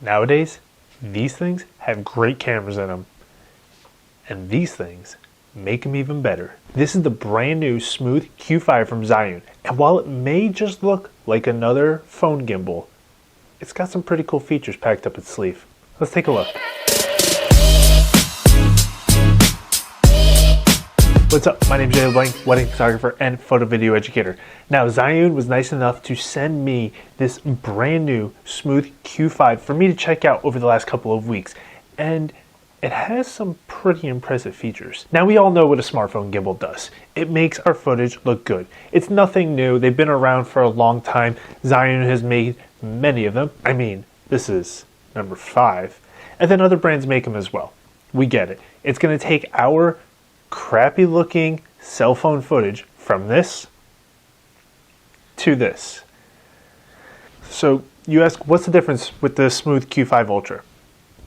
Nowadays, these things have great cameras in them. And these things make them even better. This is the brand new Smooth Q5 from Zhiyun. And while it may just look like another phone gimbal, it's got some pretty cool features packed up its sleeve. Let's take a look. What's up? My name is Zhiyun, wedding photographer and photo video educator. Now, Zhiyun was nice enough to send me this brand new Smooth Q5 for me to check out over the last couple of weeks. And it has some pretty impressive features. Now, we all know what a smartphone gimbal does. It makes our footage look good. It's nothing new. They've been around for a long time. Zhiyun has made many of them. I mean, this is number 5. And then other brands make them as well. We get it. It's going to take our crappy looking cell phone footage from this to this. So you ask, what's the difference with the Smooth Q5 Ultra?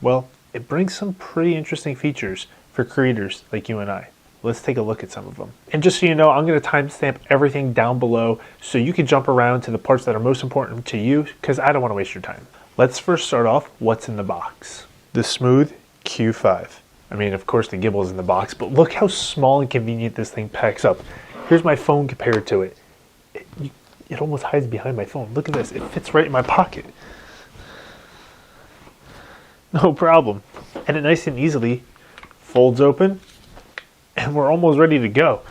Well, it brings some pretty interesting features for creators like you and I. Let's take a look at some of them. And just so you know, I'm going to timestamp everything down below so you can jump around to the parts that are most important to you, because I don't want to waste your time. Let's first start off what's in the box. The Smooth Q5. I mean, of course the gimbal is in the box, but look how small and convenient this thing packs up. Here's my phone compared to it. It almost hides behind my phone. Look at this. It fits right in my pocket. No problem. And it nice and easily folds open, and we're almost ready to go.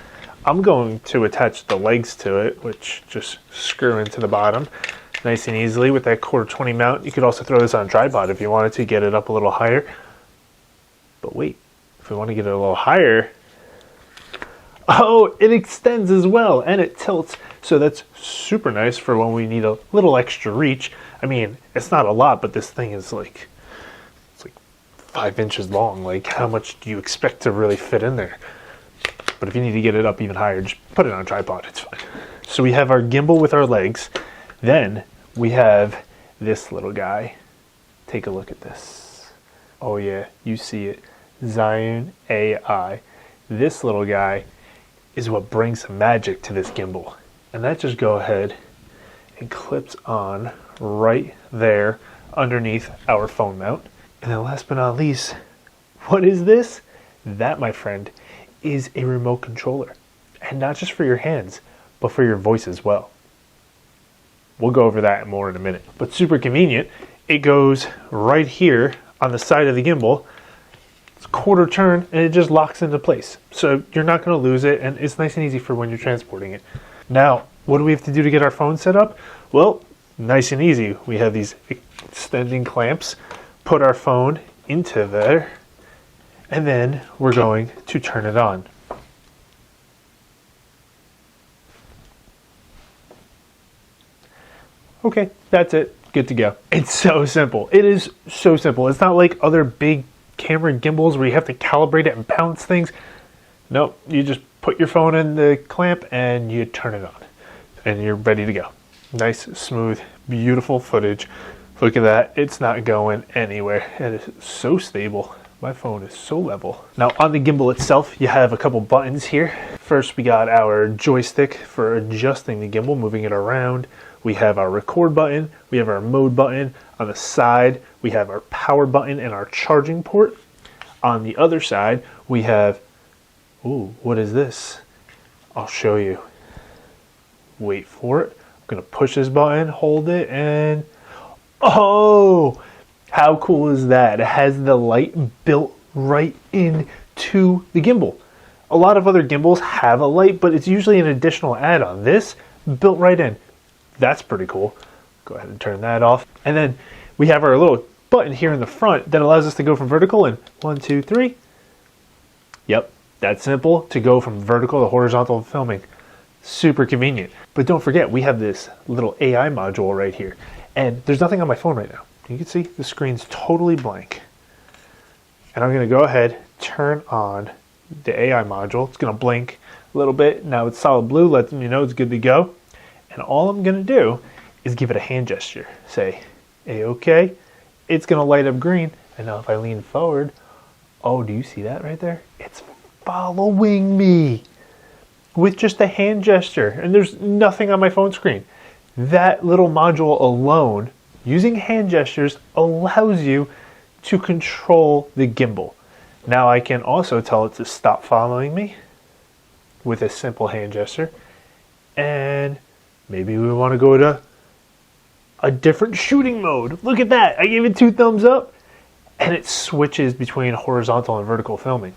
I'm going to attach the legs to it, which just screw into the bottom nice and easily with that 1/4-20 mount. You could also throw this on a tripod if you wanted to get it up a little higher. But wait, if we want to get it a little higher, oh, it extends as well and it tilts. So that's super nice for when we need a little extra reach. I mean, it's not a lot, but this thing is like 5 inches long. Like, how much do you expect to really fit in there? But if you need to get it up even higher, just put it on a tripod, it's fine. So we have our gimbal with our legs. Then we have this little guy. Take a look at this. Oh yeah, you see it. Zhiyun AI. This little guy is what brings some magic to this gimbal. And that just go ahead and clips on right there underneath our phone mount. And then last but not least, what is this? That, my friend, is a remote controller. And not just for your hands, but for your voice as well. We'll go over that more in a minute. But super convenient. It goes right here on the side of the gimbal. It's 1/4 turn and it just locks into place. So you're not going to lose it, and it's nice and easy for when you're transporting it. Now, what do we have to do to get our phone set up? Well, nice and easy. We have these extending clamps. Put our phone into there, and then we're going to turn it on. Okay, that's it. Good to go. It's so simple. It is so simple. It's not like other big camera gimbals where you have to calibrate it and bounce things. Nope, you just put your phone in the clamp and you turn it on, and you're ready to go. Nice, smooth, beautiful footage. Look at that, it's not going anywhere. It is so stable. My phone is so level. Now on the gimbal itself, you have a couple buttons here. First, we got our joystick for adjusting the gimbal, moving it around. We have our record button. We have our mode button. On the side, we have our power button and our charging port. On the other side, we have, ooh, what is this? I'll show you. Wait for it. I'm gonna push this button, hold it, and oh, how cool is that? It has the light built right into the gimbal. A lot of other gimbals have a light, but it's usually an additional add-on. This, built right in. That's pretty cool. Go ahead and turn that off. And then we have our little button here in the front that allows us to go from vertical in 1, 2, 3. Yep, that's simple to go from vertical to horizontal filming. Super convenient. But don't forget, we have this little AI module right here. And there's nothing on my phone right now. You can see the screen's totally blank. And I'm going to go ahead, turn on the AI module. It's going to blink a little bit. Now it's solid blue, letting me know it's good to go. And all I'm going to do is give it a hand gesture. Say, A-OK. It's going to light up green. And now if I lean forward, oh, do you see that right there? It's following me with just a hand gesture. And there's nothing on my phone screen. That little module alone using hand gestures allows you to control the gimbal. Now I can also tell it to stop following me with a simple hand gesture. And maybe we want to go to a different shooting mode. Look at that. I gave it 2 thumbs up and it switches between horizontal and vertical filming.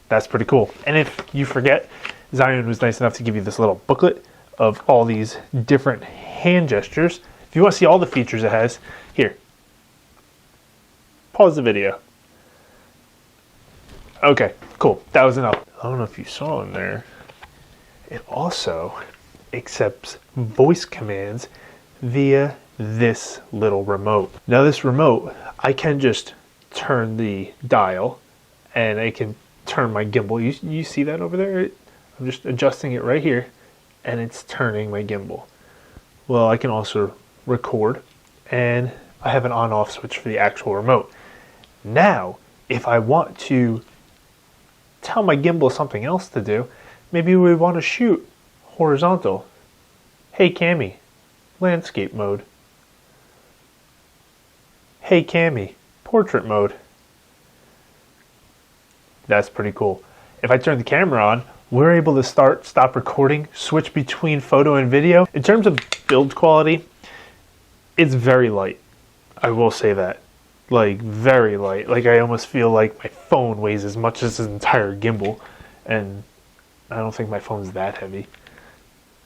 That's pretty cool. And if you forget, Zhiyun was nice enough to give you this little booklet of all these different hand gestures. If you want to see all the features it has, here, pause the video. Okay, cool. That was enough. I don't know if you saw in there, it also accepts voice commands via this little remote. Now this remote, I can just turn the dial and I can turn my gimbal. You see that over there? I'm just adjusting it right here and it's turning my gimbal. Well, I can also record and I have an on-off switch for the actual remote. Now, if I want to tell my gimbal something else to do, maybe we want to shoot horizontal. Hey Cami, landscape mode. Hey Cami, portrait mode. That's pretty cool. If I turn the camera on, we're able to stop recording, switch between photo and video. In terms of build quality, it's very light. I will say that. Like, very light. Like, I almost feel like my phone weighs as much as this entire gimbal. And I don't think my phone's that heavy.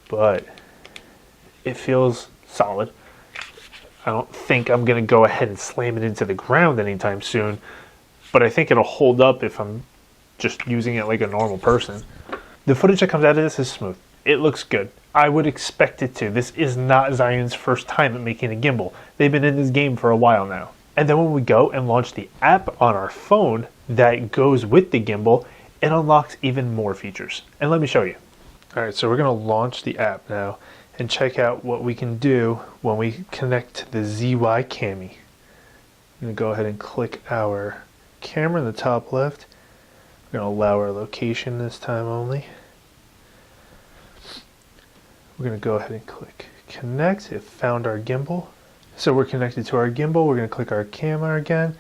But it feels solid. I don't think I'm going to go ahead and slam it into the ground anytime soon. But I think it'll hold up if I'm just using it like a normal person. The footage that comes out of this is smooth. It looks good. I would expect it to. This is not Zhiyun's first time at making a gimbal. They've been in this game for a while now. And then when we go and launch the app on our phone that goes with the gimbal, it unlocks even more features. And let me show you. All right, so we're going to launch the app now and check out what we can do when we connect to the ZY Cami. I'm going to go ahead and click our camera in the top left. We're going to allow our location this time only. We're going to go ahead and click connect. It found our gimbal. So we're connected to our gimbal. We're going to click our camera again.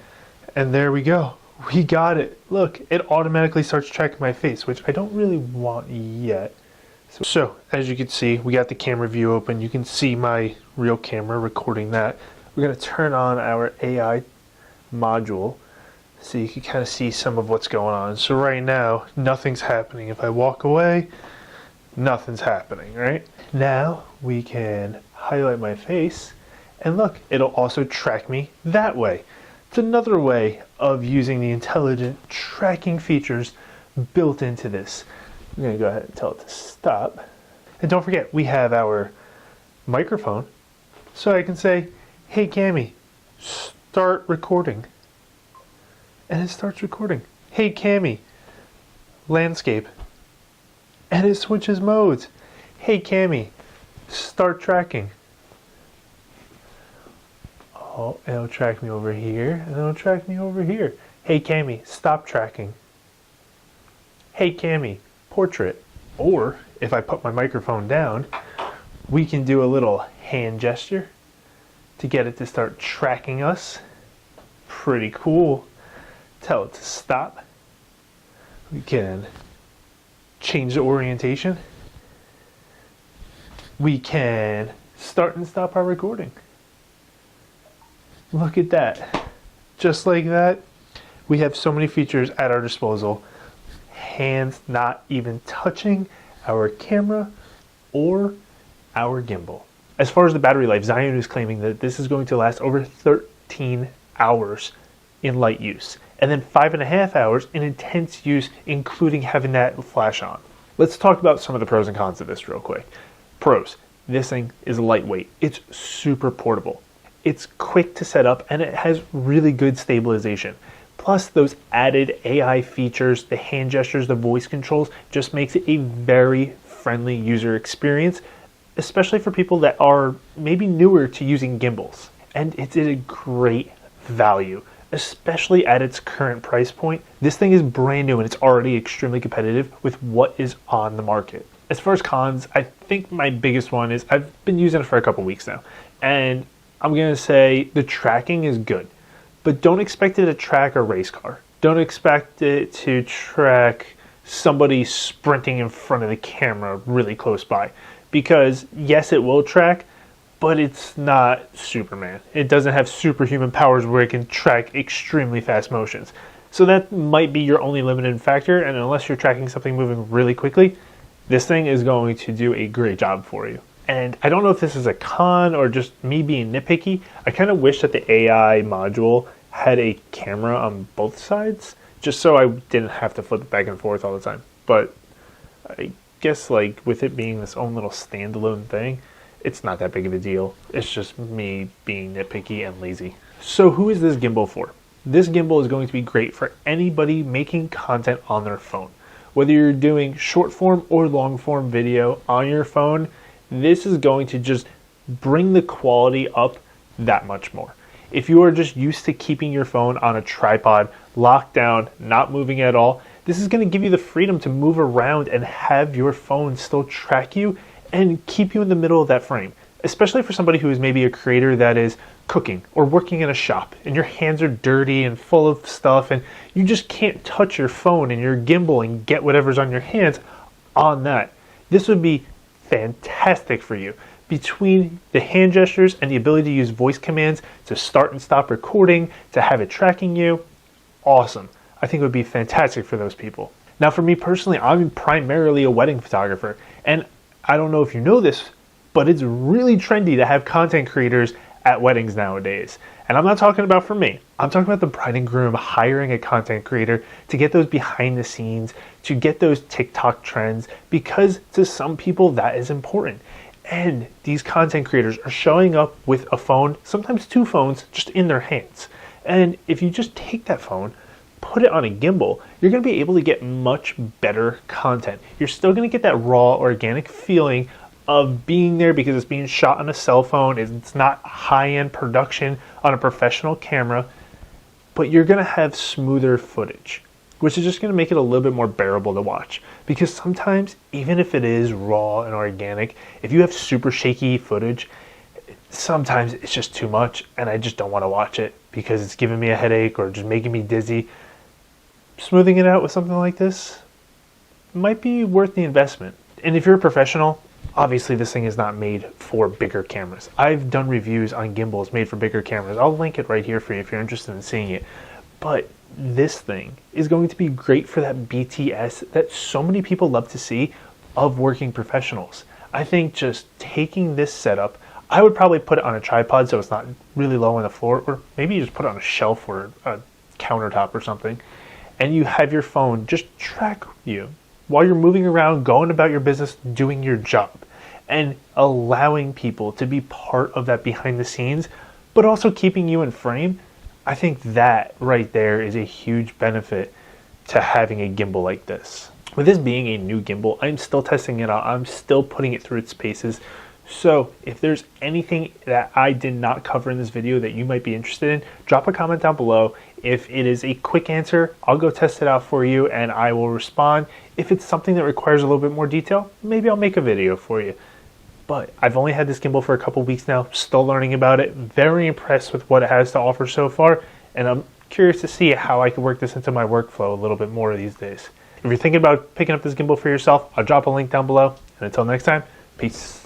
And there we go. We got it. Look, it automatically starts tracking my face, which I don't really want yet. So as you can see, we got the camera view open. You can see my real camera recording that. We're going to turn on our AI module so you can kind of see some of what's going on. So right now, nothing's happening. If I walk away, nothing's happening, right? Now we can highlight my face and look, it'll also track me that way. It's another way of using the intelligent tracking features built into this. I'm going to go ahead and tell it to stop. And don't forget, we have our microphone. So I can say, hey Cami, start recording. And it starts recording. Hey Cami, landscape. And it switches modes. Hey Cami, start tracking. Oh, and it'll track me over here, and it'll track me over here. Hey Cami, stop tracking. Hey Cami, portrait. Or, if I put my microphone down, we can do a little hand gesture to get it to start tracking us. Pretty cool. Tell it to stop. We can change the orientation. We can start and stop our recording. Look at that. Just like that, we have so many features at our disposal. Hands not even touching our camera or our gimbal. As far as the battery life, Zhiyun is claiming that this is going to last over 13 hours in light use, and then 5.5 hours in intense use, including having that flash on. Let's talk about some of the pros and cons of this real quick. Pros, this thing is lightweight. It's super portable. It's quick to set up and it has really good stabilization. Plus those added AI features, the hand gestures, the voice controls, just makes it a very friendly user experience, especially for people that are maybe newer to using gimbals. And it's at a great value, especially at its current price point. This thing is brand new and it's already extremely competitive with what is on the market. As far as cons, I think my biggest one is I've been using it for a couple weeks now, and I'm going to say the tracking is good, but don't expect it to track a race car. Don't expect it to track somebody sprinting in front of the camera really close by, because yes, it will track, but it's not Superman. It doesn't have superhuman powers where it can track extremely fast motions. So that might be your only limiting factor, and unless you're tracking something moving really quickly, this thing is going to do a great job for you. And I don't know if this is a con or just me being nitpicky. I kind of wish that the AI module had a camera on both sides, just so I didn't have to flip it back and forth all the time. But I guess like with it being this own little standalone thing, it's not that big of a deal. It's just me being nitpicky and lazy. So who is this gimbal for? This gimbal is going to be great for anybody making content on their phone. Whether you're doing short form or long form video on your phone, this is going to just bring the quality up that much more. If you are just used to keeping your phone on a tripod, locked down, not moving at all, this is going to give you the freedom to move around and have your phone still track you and keep you in the middle of that frame. Especially for somebody who is maybe a creator that is cooking or working in a shop and your hands are dirty and full of stuff and you just can't touch your phone and your gimbal and get whatever's on your hands on that. This would be fantastic for you. Between the hand gestures and the ability to use voice commands to start and stop recording, to have it tracking you, awesome. I think it would be fantastic for those people. Now for me personally, I'm primarily a wedding photographer, and I don't know if you know this, but it's really trendy to have content creators at weddings nowadays. And I'm not talking about for me. I'm talking about the bride and groom hiring a content creator to get those behind the scenes, to get those TikTok trends, because to some people that is important. And these content creators are showing up with a phone, sometimes two phones, just in their hands. And if you just take that phone, put it on a gimbal, you're going to be able to get much better content. You're still going to get that raw, organic feeling of being there because it's being shot on a cell phone. It's not high-end production on a professional camera, but you're going to have smoother footage, which is just going to make it a little bit more bearable to watch. Because sometimes, even if it is raw and organic, if you have super shaky footage, sometimes it's just too much and I just don't want to watch it because it's giving me a headache or just making me dizzy. Smoothing it out with something like this might be worth the investment. And if you're a professional, obviously this thing is not made for bigger cameras. I've done reviews on gimbals made for bigger cameras. I'll link it right here for you if you're interested in seeing it. But this thing is going to be great for that BTS that so many people love to see of working professionals. I think just taking this setup, I would probably put it on a tripod so it's not really low on the floor, or maybe you just put it on a shelf or a countertop or something, and you have your phone just track you while you're moving around, going about your business, doing your job, and allowing people to be part of that behind the scenes, but also keeping you in frame. I think that right there is a huge benefit to having a gimbal like this. With this being a new gimbal, I'm still testing it out. I'm still putting it through its paces. So if there's anything that I did not cover in this video that you might be interested in, drop a comment down below. If it is a quick answer, I'll go test it out for you and I will respond. If it's something that requires a little bit more detail, maybe I'll make a video for you. But I've only had this gimbal for a couple weeks now, still learning about it, very impressed with what it has to offer so far, and I'm curious to see how I can work this into my workflow a little bit more these days. If you're thinking about picking up this gimbal for yourself, I'll drop a link down below, and until next time, peace.